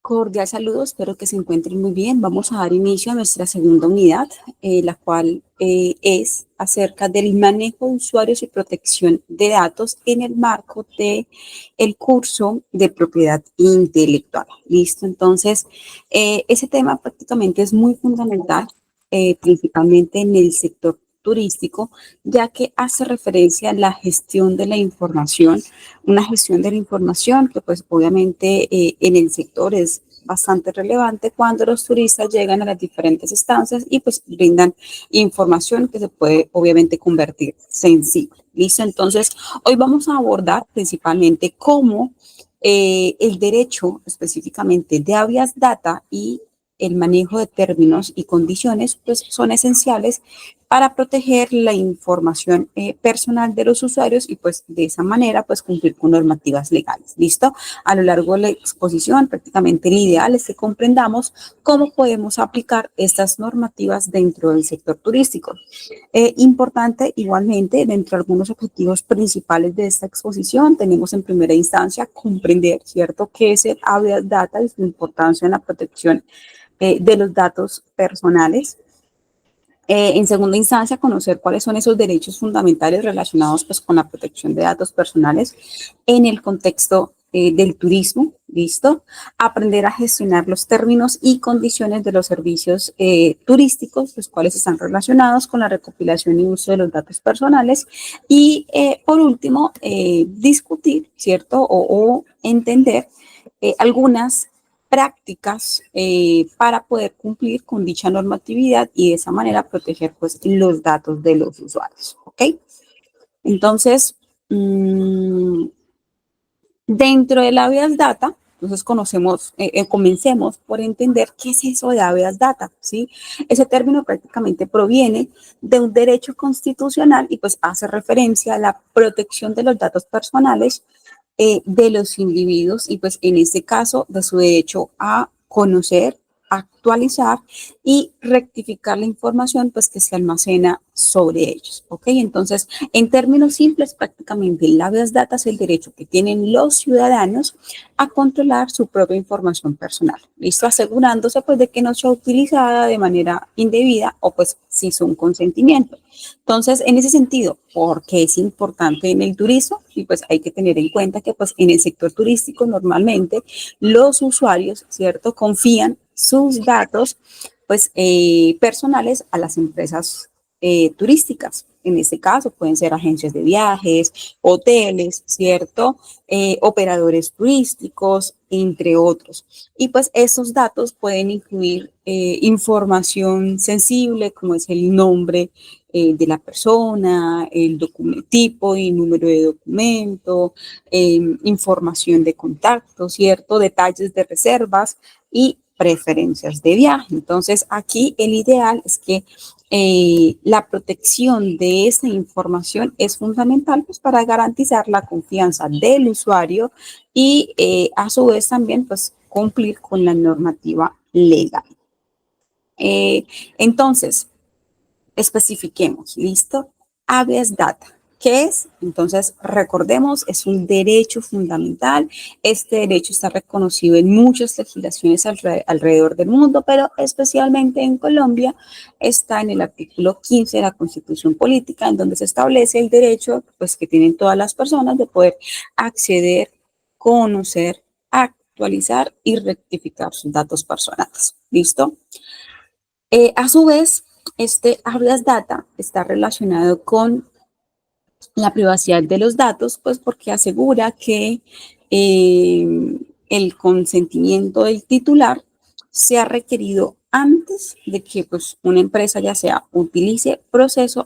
Cordial saludo, espero que se encuentren muy bien. Vamos a dar inicio a nuestra segunda unidad, la cual es acerca del manejo de usuarios y protección de datos en el marco de el curso de propiedad intelectual. ¿Listo? Entonces, ese tema prácticamente es muy fundamental, principalmente en el sector turístico, ya que hace referencia a la gestión de la información, una gestión de la información que pues obviamente en el sector es bastante relevante cuando los turistas llegan a las diferentes estancias y pues brindan información que se puede obviamente convertir sensible. ¿Listo? Entonces, hoy vamos a abordar principalmente cómo el derecho específicamente de habeas data y el manejo de términos y condiciones pues son esenciales para proteger la información personal de los usuarios y pues de esa manera pues cumplir con normativas legales. ¿Listo? A lo largo de la exposición prácticamente el ideal es que comprendamos cómo podemos aplicar estas normativas dentro del sector turístico. Importante igualmente, dentro de algunos objetivos principales de esta exposición, tenemos en primera instancia comprender, ¿cierto?, qué es el habeas data y su importancia en la protección de los datos personales. En segunda instancia, conocer cuáles son esos derechos fundamentales relacionados pues, con la protección de datos personales en el contexto del turismo, ¿listo? Aprender a gestionar los términos y condiciones de los servicios turísticos, los cuales están relacionados con la recopilación y uso de los datos personales. Y por último, discutir, ¿cierto? O entender algunas prácticas para poder cumplir con dicha normatividad y de esa manera proteger pues los datos de los usuarios, ¿ok? Entonces, dentro de la habeas data, entonces comencemos por entender qué es eso de habeas data, ¿sí? Ese término prácticamente proviene de un derecho constitucional y pues hace referencia a la protección de los datos personales de los individuos y pues en este caso de su derecho a conocer, actualizar y rectificar la información pues que se almacena sobre ellos, ¿ok? Entonces, en términos simples, prácticamente el habeas data es el derecho que tienen los ciudadanos a controlar su propia información personal, ¿listo? Asegurándose pues de que no sea utilizada de manera indebida o pues sin su consentimiento. Entonces, en ese sentido, ¿por qué es importante en el turismo? Y pues hay que tener en cuenta que pues en el sector turístico normalmente los usuarios, ¿cierto? Confían sus datos pues personales a las empresas turísticas. En este caso pueden ser agencias de viajes, hoteles, ¿cierto? Operadores turísticos, entre otros. Y pues esos datos pueden incluir información sensible como es el nombre de la persona, el tipo y número de documento, información de contacto, ¿cierto? Detalles de reservas y preferencias de viaje. Entonces, aquí el ideal es que la protección de esa información es fundamental pues, para garantizar la confianza del usuario y a su vez también pues, cumplir con la normativa legal. Entonces, especifiquemos, ¿listo? Habeas data. ¿Qué es? Entonces, recordemos, es un derecho fundamental. Este derecho está reconocido en muchas legislaciones alrededor del mundo, pero especialmente en Colombia está en el artículo 15 de la Constitución Política, en donde se establece el derecho pues, que tienen todas las personas de poder acceder, conocer, actualizar y rectificar sus datos personales. ¿Listo? A su vez, este habeas data está relacionado con la privacidad de los datos, pues porque asegura que el consentimiento del titular sea requerido antes de que pues, una empresa ya sea utilice, procese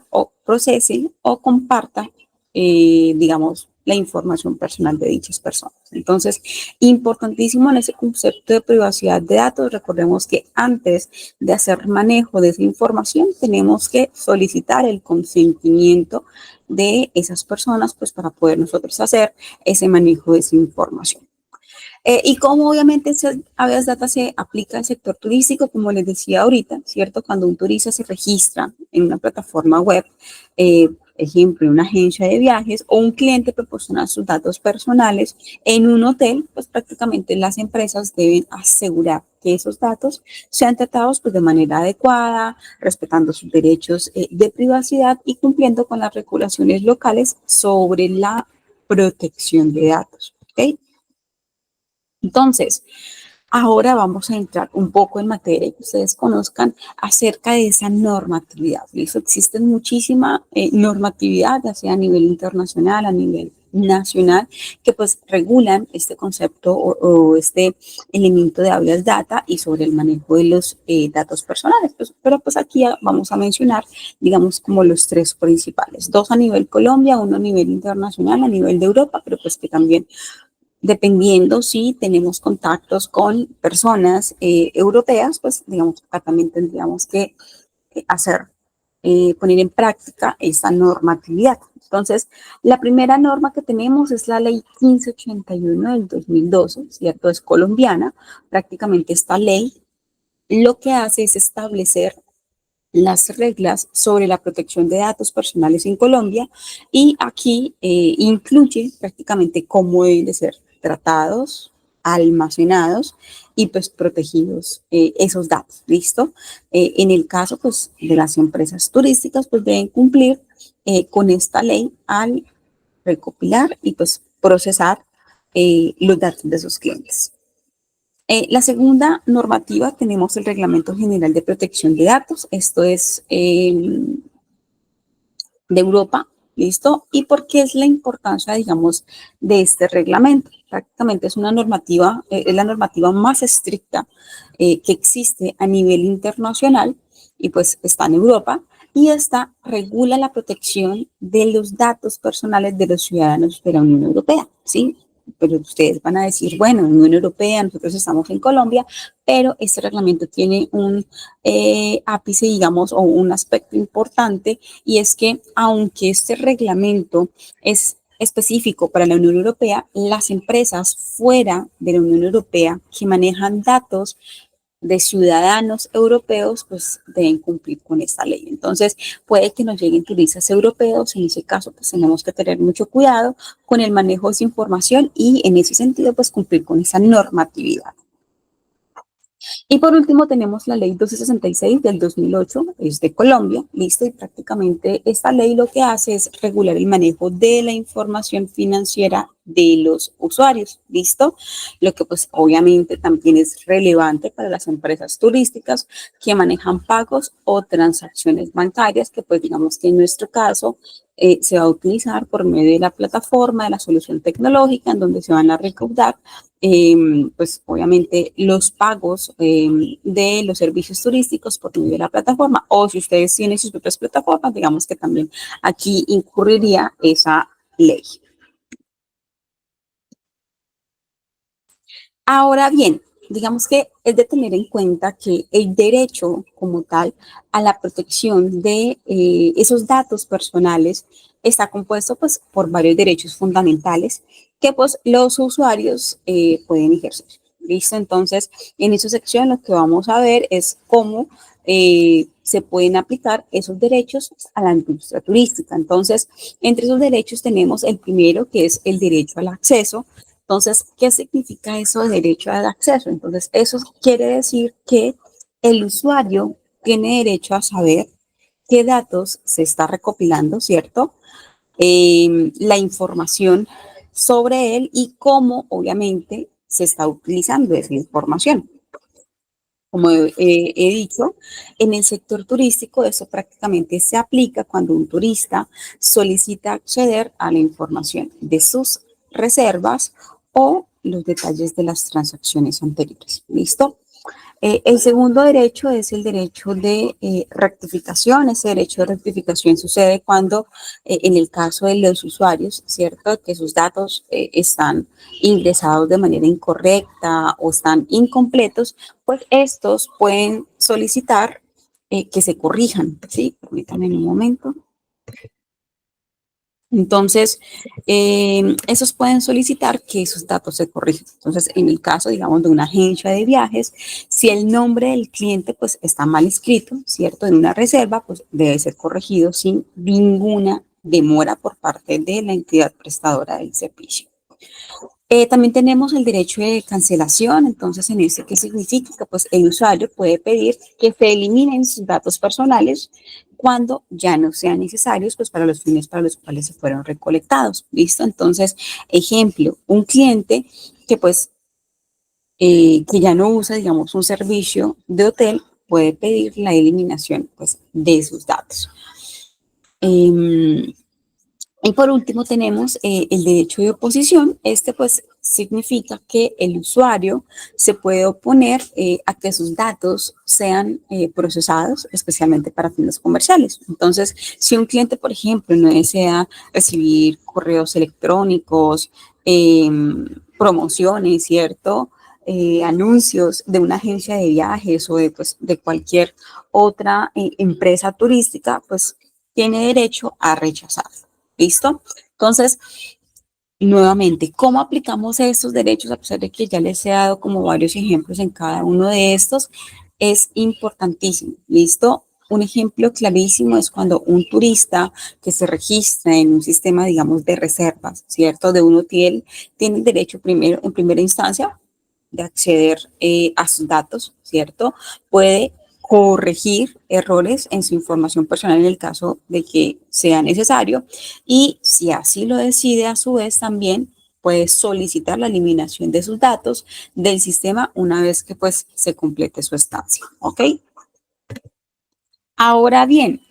o comparta, digamos, la información personal de dichas personas. Entonces, importantísimo en ese concepto de privacidad de datos, recordemos que antes de hacer manejo de esa información, tenemos que solicitar el consentimiento de esas personas, pues para poder nosotros hacer ese manejo de esa información. Y como obviamente ese habeas data se aplica al sector turístico, como les decía ahorita, ¿cierto? Cuando un turista se registra en una plataforma web, ejemplo, una agencia de viajes o un cliente proporciona sus datos personales en un hotel, pues prácticamente las empresas deben asegurar que esos datos sean tratados pues, de manera adecuada, respetando sus derechos de privacidad y cumpliendo con las regulaciones locales sobre la protección de datos. ¿Ok? Entonces, ahora vamos a entrar un poco en materia y que ustedes conozcan acerca de esa normatividad. ¿Listo? Existe muchísima normatividad, ya sea a nivel internacional, a nivel nacional, que pues regulan este concepto o este elemento de habeas data y sobre el manejo de los datos personales. Pues, pero pues aquí vamos a mencionar, digamos, como los tres principales. Dos a nivel Colombia, uno a nivel internacional, a nivel de Europa, pero pues que también dependiendo si tenemos contactos con personas europeas, pues digamos, acá también tendríamos que hacer, poner en práctica esa normatividad. Entonces, la primera norma que tenemos es la ley 1581 del 2012, ¿cierto? Es colombiana. Prácticamente esta ley lo que hace es establecer las reglas sobre la protección de datos personales en Colombia y aquí incluye prácticamente cómo deben de ser tratados, almacenados y pues protegidos esos datos, ¿listo? En el caso pues de las empresas turísticas pues deben cumplir con esta ley al recopilar y pues procesar los datos de sus clientes. La segunda normativa tenemos el Reglamento General de Protección de Datos. Esto es de Europa, ¿listo? ¿Y por qué es la importancia, digamos, de este reglamento? Prácticamente es una normativa, es la normativa más estricta que existe a nivel internacional y pues está en Europa y esta regula la protección de los datos personales de los ciudadanos de la Unión Europea, ¿sí? Pero ustedes van a decir, bueno, Unión Europea, nosotros estamos en Colombia, pero este reglamento tiene un ápice, digamos, o un aspecto importante, y es que aunque este reglamento es específico para la Unión Europea, las empresas fuera de la Unión Europea que manejan datos de ciudadanos europeos, pues deben cumplir con esta ley. Entonces, puede que nos lleguen turistas europeos, en ese caso, pues tenemos que tener mucho cuidado con el manejo de esa información y en ese sentido, pues cumplir con esa normatividad. Y por último tenemos la ley 1266 del 2008, es de Colombia, listo, y prácticamente esta ley lo que hace es regular el manejo de la información financiera de los usuarios, listo, lo que pues obviamente también es relevante para las empresas turísticas que manejan pagos o transacciones bancarias, que pues digamos que en nuestro caso se va a utilizar por medio de la plataforma, de la solución tecnológica, en donde se van a recaudar pues obviamente los pagos de los servicios turísticos por medio de la plataforma, o si ustedes tienen sus propias plataformas, digamos que también aquí incurriría esa ley. Ahora bien, digamos que es de tener en cuenta que el derecho como tal a la protección de esos datos personales está compuesto pues por varios derechos fundamentales que pues los usuarios pueden ejercer. ¿Listo? Entonces, en esa sección lo que vamos a ver es cómo se pueden aplicar esos derechos a la industria turística. Entonces, entre esos derechos tenemos el primero, que es el derecho al acceso. Entonces, ¿qué significa eso de derecho al acceso? Entonces, eso quiere decir que el usuario tiene derecho a saber qué datos se está recopilando, ¿cierto? La información sobre él y cómo, obviamente, se está utilizando esa información. Como he dicho, en el sector turístico eso prácticamente se aplica cuando un turista solicita acceder a la información de sus reservas o los detalles de las transacciones anteriores. ¿Listo? El segundo derecho es el derecho de rectificación. Ese derecho de rectificación sucede cuando, en el caso de los usuarios, ¿cierto? Que sus datos están ingresados de manera incorrecta o están incompletos, pues estos pueden solicitar que se corrijan, ¿sí? Permítanme un momento. Entonces, esos pueden solicitar que esos datos se corrijan. Entonces, en el caso, digamos, de una agencia de viajes, si el nombre del cliente, pues, está mal escrito, ¿cierto? En una reserva, pues, debe ser corregido sin ninguna demora por parte de la entidad prestadora del servicio. También tenemos el derecho de cancelación, entonces en este, ¿qué significa? Que pues el usuario puede pedir que se eliminen sus datos personales cuando ya no sean necesarios pues para los fines para los cuales se fueron recolectados, ¿listo? Entonces, ejemplo, un cliente que pues que ya no usa, digamos, un servicio de hotel puede pedir la eliminación pues de sus datos. Y por último tenemos el derecho de oposición. Este pues significa que el usuario se puede oponer a que sus datos sean procesados, especialmente para fines comerciales. Entonces, si un cliente, por ejemplo, no desea recibir correos electrónicos, promociones, ¿cierto? Anuncios de una agencia de viajes o de, pues, de cualquier otra empresa turística, pues tiene derecho a rechazarlo. ¿Listo? Entonces, nuevamente, ¿cómo aplicamos estos derechos? A pesar de que ya les he dado como varios ejemplos en cada uno de estos, es importantísimo. ¿Listo? Un ejemplo clarísimo es cuando un turista que se registra en un sistema, digamos, de reservas, ¿cierto? De un hotel, tiene el derecho primero, en primera instancia, de acceder a sus datos, ¿cierto? Puede corregir errores en su información personal en el caso de que sea necesario y si así lo decide a su vez también puede solicitar la eliminación de sus datos del sistema una vez que pues se complete su estancia, ¿ok? Ahora bien,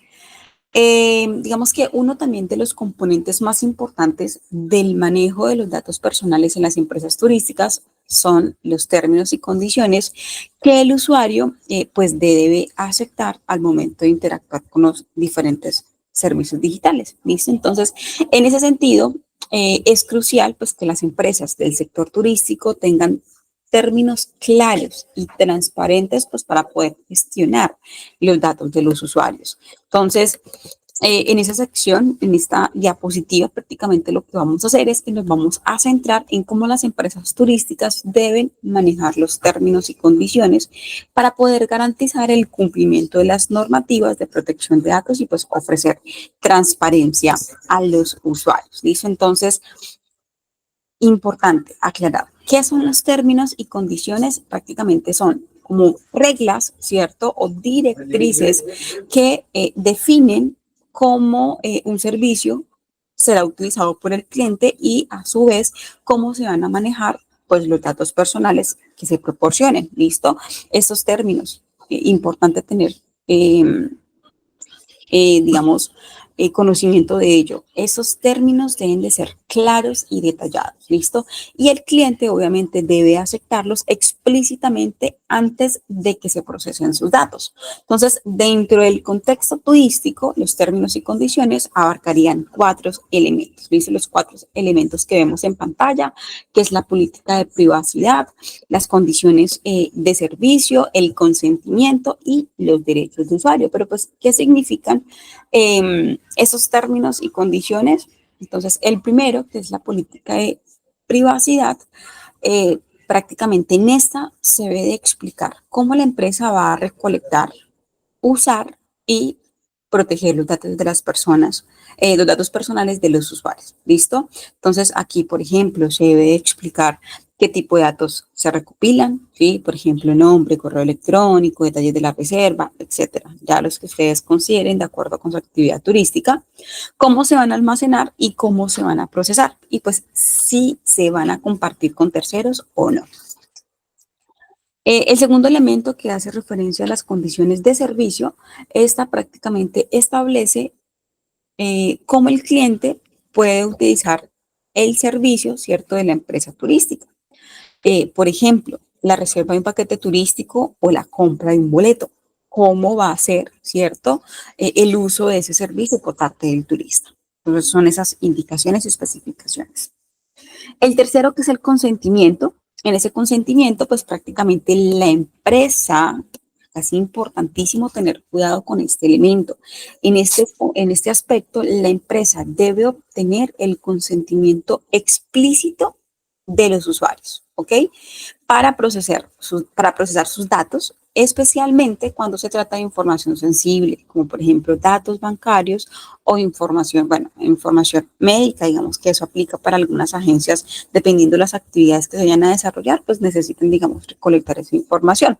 digamos que uno también de los componentes más importantes del manejo de los datos personales en las empresas turísticas son los términos y condiciones que el usuario pues debe aceptar al momento de interactuar con los diferentes servicios digitales. ¿Listo? Entonces, en ese sentido, es crucial pues que las empresas del sector turístico tengan términos claros y transparentes pues para poder gestionar los datos de los usuarios. Entonces, en esa sección, en esta diapositiva, prácticamente lo que vamos a hacer es que nos vamos a centrar en cómo las empresas turísticas deben manejar los términos y condiciones para poder garantizar el cumplimiento de las normativas de protección de datos y pues ofrecer transparencia a los usuarios. ¿Listo? Entonces, importante aclarar, ¿qué son los términos y condiciones? Prácticamente son como reglas, ¿cierto? O directrices que definen cómo un servicio será utilizado por el cliente y a su vez cómo se van a manejar pues los datos personales que se proporcionen, ¿listo? Esos términos, importante tener, digamos, conocimiento de ello. Esos términos deben de ser claros y detallados, ¿listo? Y el cliente obviamente debe aceptarlos explícitamente antes de que se procesen sus datos. Entonces, dentro del contexto turístico, los términos y condiciones abarcarían 4 elementos, ¿listo? Los 4 elementos que vemos en pantalla, que es la política de privacidad, las condiciones de servicio, el consentimiento y los derechos de usuario. Pero pues, ¿qué significan esos términos y condiciones? Entonces, el primero, que es la política de privacidad, prácticamente en esta se debe de explicar cómo la empresa va a recolectar, usar y proteger los datos de las personas, los datos personales de los usuarios. ¿Listo? Entonces, aquí, por ejemplo, se debe explicar qué tipo de datos se recopilan, ¿sí? Por ejemplo, nombre, correo electrónico, detalles de la reserva, etcétera. Ya los que ustedes consideren de acuerdo con su actividad turística, cómo se van a almacenar y cómo se van a procesar. Y pues si se van a compartir con terceros o no. El segundo elemento que hace referencia a las condiciones de servicio, esta prácticamente establece cómo el cliente puede utilizar el servicio, ¿cierto?, de la empresa turística. Por ejemplo, la reserva de un paquete turístico o la compra de un boleto. ¿Cómo va a ser, cierto, el uso de ese servicio por parte del turista? Entonces, son esas indicaciones y especificaciones. El tercero, que es el consentimiento. En ese consentimiento, pues prácticamente la empresa, es importantísimo tener cuidado con este elemento. En este aspecto, la empresa debe obtener el consentimiento explícito de los usuarios, ¿ok? Para procesar sus datos especialmente cuando se trata de información sensible, como por ejemplo datos bancarios o información, bueno, información médica, digamos que eso aplica para algunas agencias, dependiendo de las actividades que se vayan a desarrollar, pues necesitan, digamos, recolectar esa información.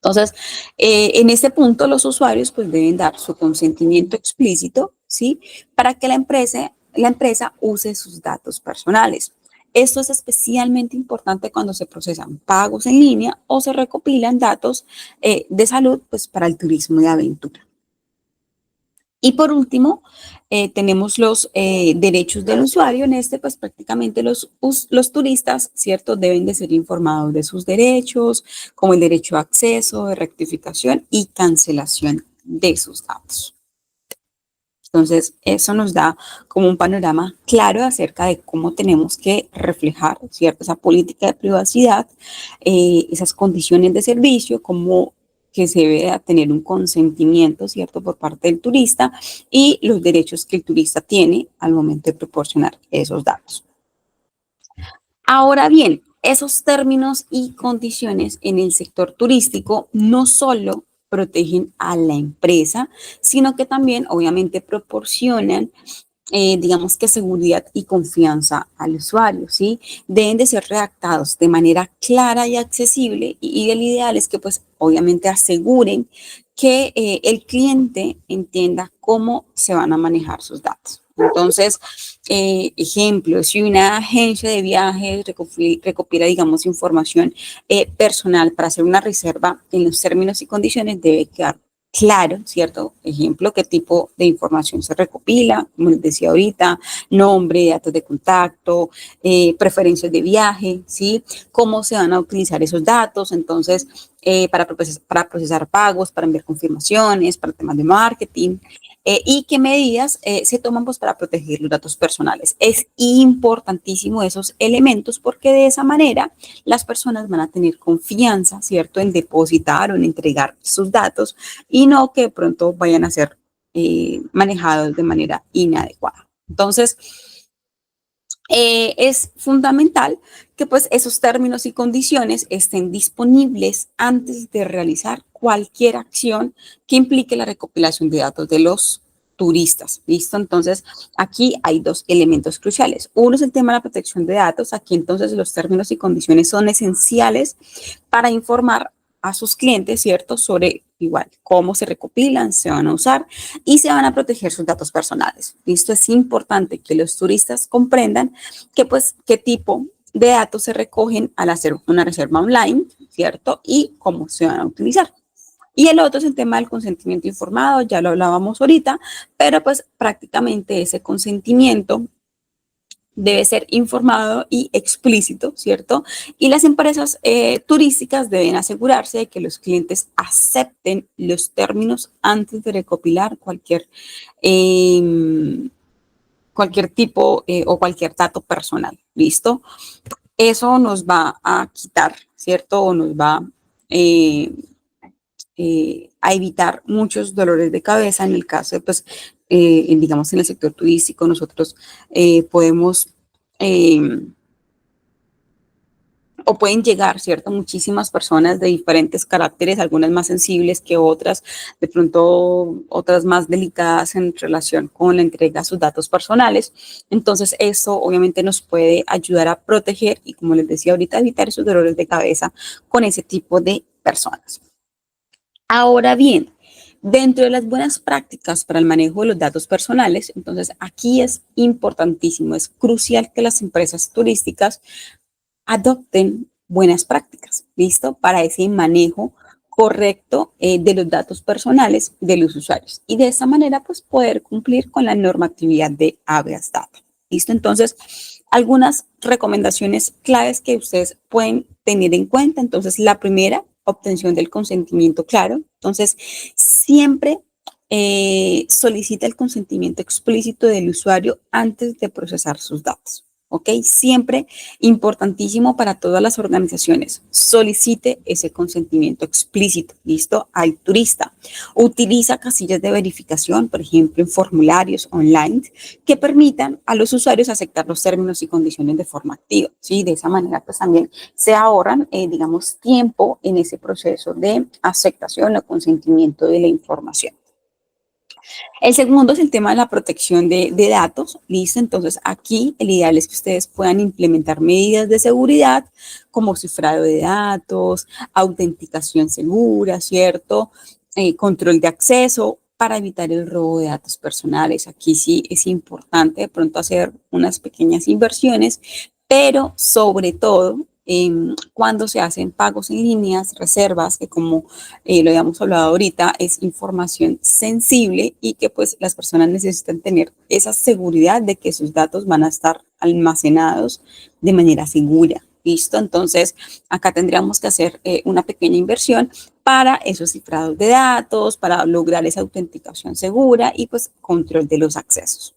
Entonces, en este punto los usuarios pues deben dar su consentimiento explícito, ¿sí? Para que la empresa use sus datos personales. Esto es especialmente importante cuando se procesan pagos en línea o se recopilan datos de salud pues, para el turismo de aventura. Y por último, tenemos los derechos del usuario. En este, pues prácticamente los turistas, ¿cierto? Deben de ser informados de sus derechos, como el derecho a acceso, de rectificación y cancelación de sus datos. Entonces, eso nos da como un panorama claro acerca de cómo tenemos que reflejar, ¿cierto? Esa política de privacidad, esas condiciones de servicio, cómo que se debe tener un consentimiento, ¿cierto?, por parte del turista y los derechos que el turista tiene al momento de proporcionar esos datos. Ahora bien, esos términos y condiciones en el sector turístico no solo protegen a la empresa, sino que también obviamente proporcionan digamos que seguridad y confianza al usuario, ¿sí? Deben de ser redactados de manera clara y accesible y el ideal es que pues obviamente aseguren que el cliente entienda cómo se van a manejar sus datos. Entonces, ejemplo, si una agencia de viajes recopila, digamos, información personal para hacer una reserva en los términos y condiciones, debe quedar claro, ¿cierto? Ejemplo, qué tipo de información se recopila, como les decía ahorita, nombre, datos de contacto, preferencias de viaje, ¿sí? Cómo se van a utilizar esos datos, entonces, para procesar pagos, para enviar confirmaciones, para temas de marketing, y qué medidas se toman pues, para proteger los datos personales. Es importantísimo esos elementos porque de esa manera las personas van a tener confianza, ¿cierto?, en depositar o en entregar sus datos y no que de pronto vayan a ser manejados de manera inadecuada. Entonces, es fundamental que pues esos términos y condiciones estén disponibles antes de realizar cualquier acción que implique la recopilación de datos de los turistas. ¿Listo? Entonces, aquí hay dos elementos cruciales. Uno es el tema de la protección de datos. Aquí entonces los términos y condiciones son esenciales para informar a sus clientes, ¿cierto? Sobre igual cómo se recopilan, se van a usar y se van a proteger sus datos personales. Listo, es importante que los turistas comprendan que pues qué tipo de datos se recogen al hacer una reserva online, ¿cierto? Y cómo se van a utilizar. Y el otro es el tema del consentimiento informado, ya lo hablábamos ahorita, pero pues prácticamente ese consentimiento debe ser informado y explícito, ¿cierto? Y las empresas turísticas deben asegurarse de que los clientes acepten los términos antes de recopilar cualquier tipo o cualquier dato personal, ¿listo? Eso nos va a quitar, ¿cierto? O nos va eh, a evitar muchos dolores de cabeza en el caso de, pues, digamos, en el sector turístico, nosotros podemos eh, o pueden llegar, ¿cierto? Muchísimas personas de diferentes caracteres, algunas más sensibles que otras, de pronto otras más delicadas en relación con la entrega de sus datos personales. Entonces, eso obviamente nos puede ayudar a proteger y, como les decía ahorita, evitar esos dolores de cabeza con ese tipo de personas. Ahora bien, dentro de las buenas prácticas para el manejo de los datos personales, entonces aquí es importantísimo, es crucial que las empresas turísticas adopten buenas prácticas, ¿listo? Para ese manejo correcto de los datos personales de los usuarios y de esta manera pues poder cumplir con la normatividad de habeas data, ¿listo? Entonces, algunas recomendaciones claves que ustedes pueden tener en cuenta. Entonces, la primera, obtención del consentimiento claro. Entonces, siempre solicita el consentimiento explícito del usuario antes de procesar sus datos. ¿ok? Siempre importantísimo para todas las organizaciones, solicite ese consentimiento explícito, ¿listo? Al turista. Utiliza casillas de verificación, por ejemplo, en formularios online, que permitan a los usuarios aceptar los términos y condiciones de forma activa, ¿sí? De esa manera, pues también se ahorran, digamos, tiempo en ese proceso de aceptación o consentimiento de la información. El segundo es el tema de la protección de datos. Listo, entonces aquí el ideal es que ustedes puedan implementar medidas de seguridad como cifrado de datos, autenticación segura, ¿cierto? Control de acceso para evitar el robo de datos personales. Aquí sí es importante de pronto hacer unas pequeñas inversiones, pero sobre todo cuando se hacen pagos en líneas, reservas, que como lo habíamos hablado ahorita, es información sensible y que pues las personas necesitan tener esa seguridad de que sus datos van a estar almacenados de manera segura. ¿Listo? Entonces, acá tendríamos que hacer una pequeña inversión para esos cifrados de datos, para lograr esa autenticación segura y pues control de los accesos.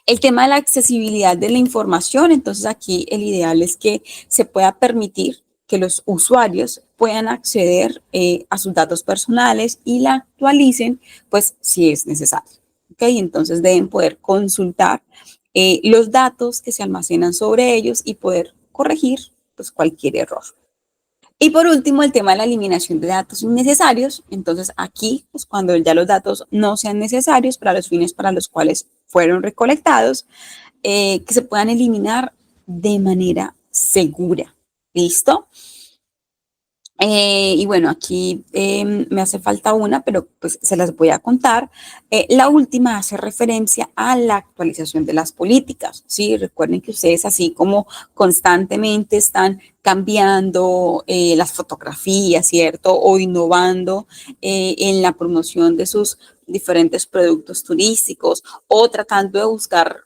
El tema de la accesibilidad de la información, entonces aquí el ideal es que se pueda permitir que los usuarios puedan acceder a sus datos personales y la actualicen, pues si es necesario. ¿Ok? Entonces deben poder consultar los datos que se almacenan sobre ellos y poder corregir pues, cualquier error. Y por último, el tema de la eliminación de datos innecesarios. Entonces, aquí, pues cuando ya los datos no sean necesarios para los fines para los cuales fueron recolectados, que se puedan eliminar de manera segura. ¿Listo? Y bueno, aquí me hace falta una, pero pues se las voy a contar. La última hace referencia a la actualización de las políticas, ¿sí? Recuerden que ustedes así como constantemente están cambiando las fotografías, ¿cierto? O innovando en la promoción de sus diferentes productos turísticos o tratando de buscar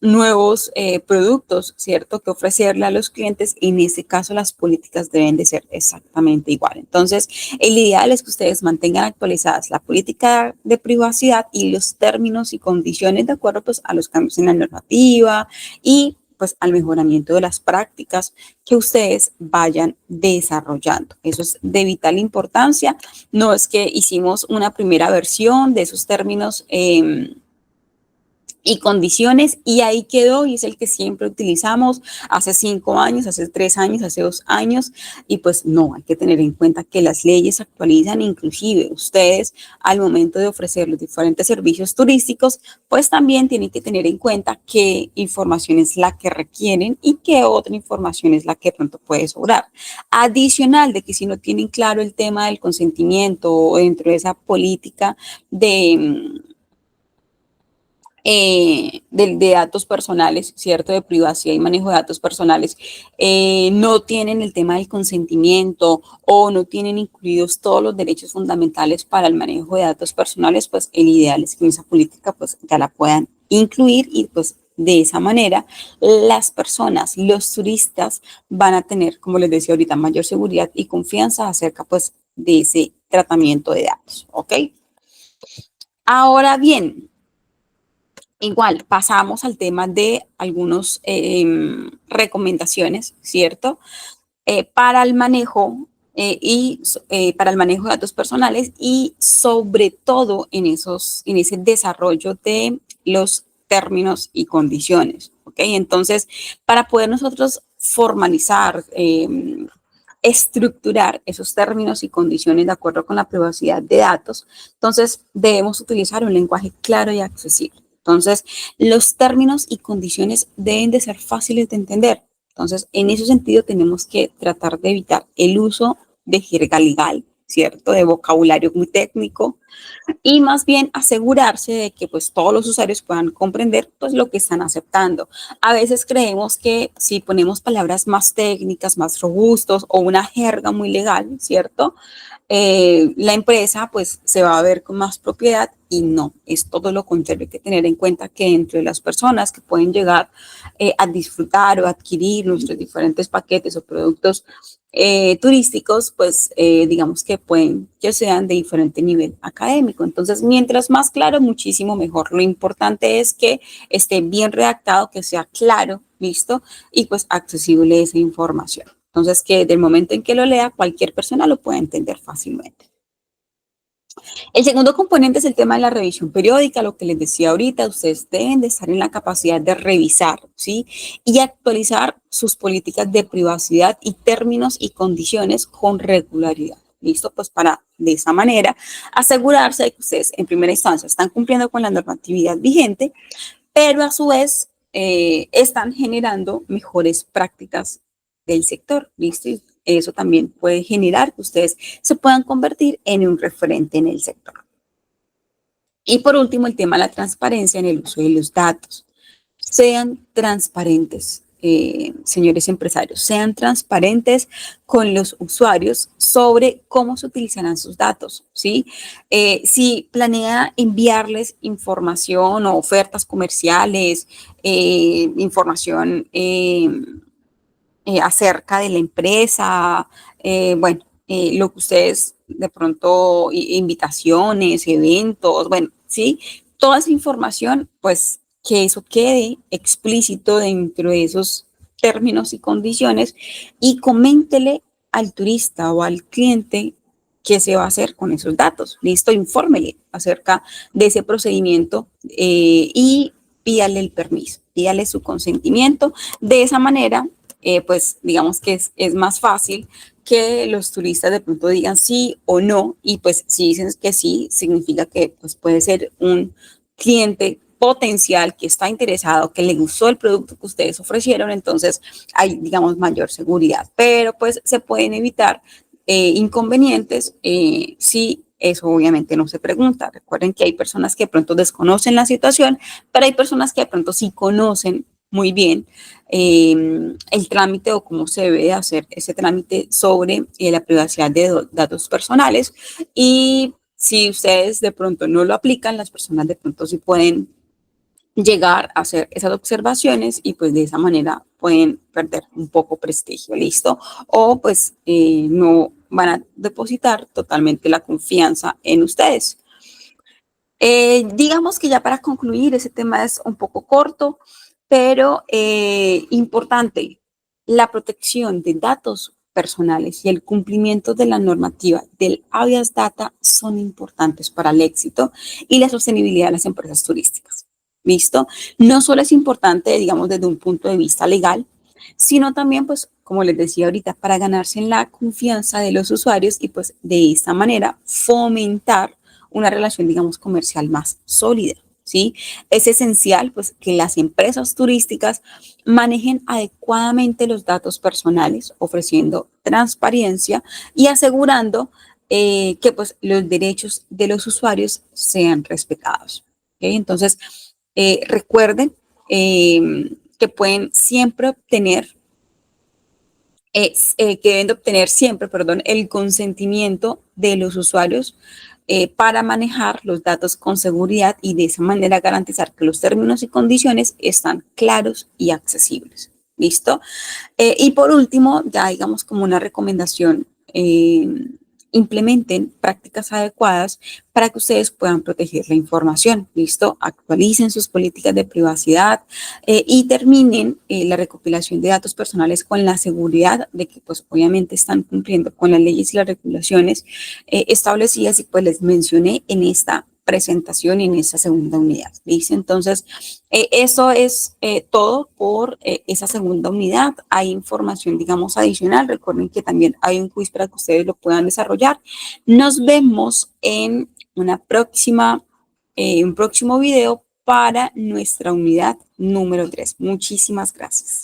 nuevos productos, ¿cierto? Que ofrecerle a los clientes. En ese caso, las políticas deben de ser exactamente igual. Entonces, el ideal es que ustedes mantengan actualizadas la política de privacidad y los términos y condiciones de acuerdo pues, a los cambios en la normativa y pues al mejoramiento de las prácticas que ustedes vayan desarrollando. Eso es de vital importancia. No es que hicimos una primera versión de esos términos y condiciones y ahí quedó y es el que siempre utilizamos hace 5 años, hace 3 años, hace 2 años y pues no, hay que tener en cuenta que las leyes se actualizan, inclusive ustedes al momento de ofrecer los diferentes servicios turísticos pues también tienen que tener en cuenta qué información es la que requieren y qué otra información es la que pronto puede sobrar. Adicional de que si no tienen claro el tema del consentimiento o dentro de esa política de datos personales, ¿cierto? De privacidad y manejo de datos personales, no tienen el tema del consentimiento o no tienen incluidos todos los derechos fundamentales para el manejo de datos personales, pues el ideal es que en esa política pues ya la puedan incluir y pues de esa manera las personas, los turistas van a tener, como les decía ahorita, mayor seguridad y confianza acerca pues de ese tratamiento de datos, ¿ok? Ahora bien, igual, pasamos al tema de algunas recomendaciones, ¿cierto? Para el manejo para el manejo de datos personales y sobre todo en ese desarrollo de los términos y condiciones, ¿ok? Entonces, para poder nosotros formalizar, estructurar esos términos y condiciones de acuerdo con la privacidad de datos, entonces debemos utilizar un lenguaje claro y accesible. Entonces, los términos y condiciones deben de ser fáciles de entender. Entonces, en ese sentido, tenemos que tratar de evitar el uso de jerga legal, ¿cierto? De vocabulario muy técnico y más bien asegurarse de que pues todos los usuarios puedan comprender pues lo que están aceptando. A veces creemos que si ponemos palabras más técnicas, más robustos o una jerga muy legal, ¿cierto? La empresa pues se va a ver con más propiedad y no, es todo lo contrario. Hay que tener en cuenta que entre las personas que pueden llegar a disfrutar o adquirir nuestros diferentes paquetes o productos turísticos, pues digamos que pueden que sean de diferente nivel académico. Entonces, mientras más claro, muchísimo mejor. Lo importante es que esté bien redactado, que sea claro, listo, y pues accesible esa información. Entonces, que del momento en que lo lea, cualquier persona lo pueda entender fácilmente. El segundo componente es el tema de la revisión periódica, lo que les decía ahorita, ustedes deben de estar en la capacidad de revisar, ¿sí? Y actualizar sus políticas de privacidad y términos y condiciones con regularidad. ¿Listo? Pues para de esa manera asegurarse de que ustedes en primera instancia están cumpliendo con la normatividad vigente, pero a su vez están generando mejores prácticas del sector, ¿listo? Y eso también puede generar que ustedes se puedan convertir en un referente en el sector. Y por último, el tema de la transparencia en el uso de los datos. Sean transparentes, señores empresarios, sean transparentes con los usuarios sobre cómo se utilizarán sus datos, ¿sí? Si planea enviarles información o ofertas comerciales, información acerca de la empresa, bueno, lo que ustedes de pronto, invitaciones, eventos, bueno, ¿sí? Toda esa información, pues que eso quede explícito dentro de esos términos y condiciones y coméntele al turista o al cliente qué se va a hacer con esos datos. Listo, infórmele acerca de ese procedimiento y pídale el permiso, pídale su consentimiento. De esa manera, pues digamos que es más fácil que los turistas de pronto digan sí o no, y pues si dicen que sí, significa que pues puede ser un cliente potencial que está interesado, que le gustó el producto que ustedes ofrecieron, entonces hay, digamos, mayor seguridad, pero pues se pueden evitar inconvenientes si eso obviamente no se pregunta. Recuerden que hay personas que de pronto desconocen la situación, pero hay personas que de pronto sí conocen muy bien el trámite o cómo se debe hacer ese trámite sobre la privacidad de datos personales. Y si ustedes de pronto no lo aplican, las personas de pronto sí pueden llegar a hacer esas observaciones y pues de esa manera pueden perder un poco prestigio, ¿listo? O pues no van a depositar totalmente la confianza en ustedes. Digamos que ya para concluir, ese tema es un poco corto, pero importante, la protección de datos personales y el cumplimiento de la normativa del habeas data son importantes para el éxito y la sostenibilidad de las empresas turísticas. ¿Listo? No solo es importante, digamos, desde un punto de vista legal, sino también, pues, como les decía ahorita, para ganarse en la confianza de los usuarios y pues de esta manera fomentar una relación, digamos, comercial más sólida, ¿sí? Es esencial, pues, que las empresas turísticas manejen adecuadamente los datos personales, ofreciendo transparencia y asegurando que, pues, los derechos de los usuarios sean respetados. ¿Okay? Entonces, recuerden que pueden siempre obtener que deben de obtener siempre, perdón, el consentimiento de los usuarios para manejar los datos con seguridad y de esa manera garantizar que los términos y condiciones están claros y accesibles. ¿Listo? Y por último, ya digamos como una recomendación, implementen prácticas adecuadas para que ustedes puedan proteger la información. ¿Listo? Actualicen sus políticas de privacidad y terminen la recopilación de datos personales con la seguridad de que pues obviamente están cumpliendo con las leyes y las regulaciones establecidas y pues les mencioné en esta presentación y en esta segunda unidad. ¿Listo? Entonces, eso es todo por esa segunda unidad. Hay información, digamos, adicional. Recuerden que también hay un quiz para que ustedes lo puedan desarrollar. Nos vemos en una próxima, un próximo video para nuestra unidad número 3. Muchísimas gracias.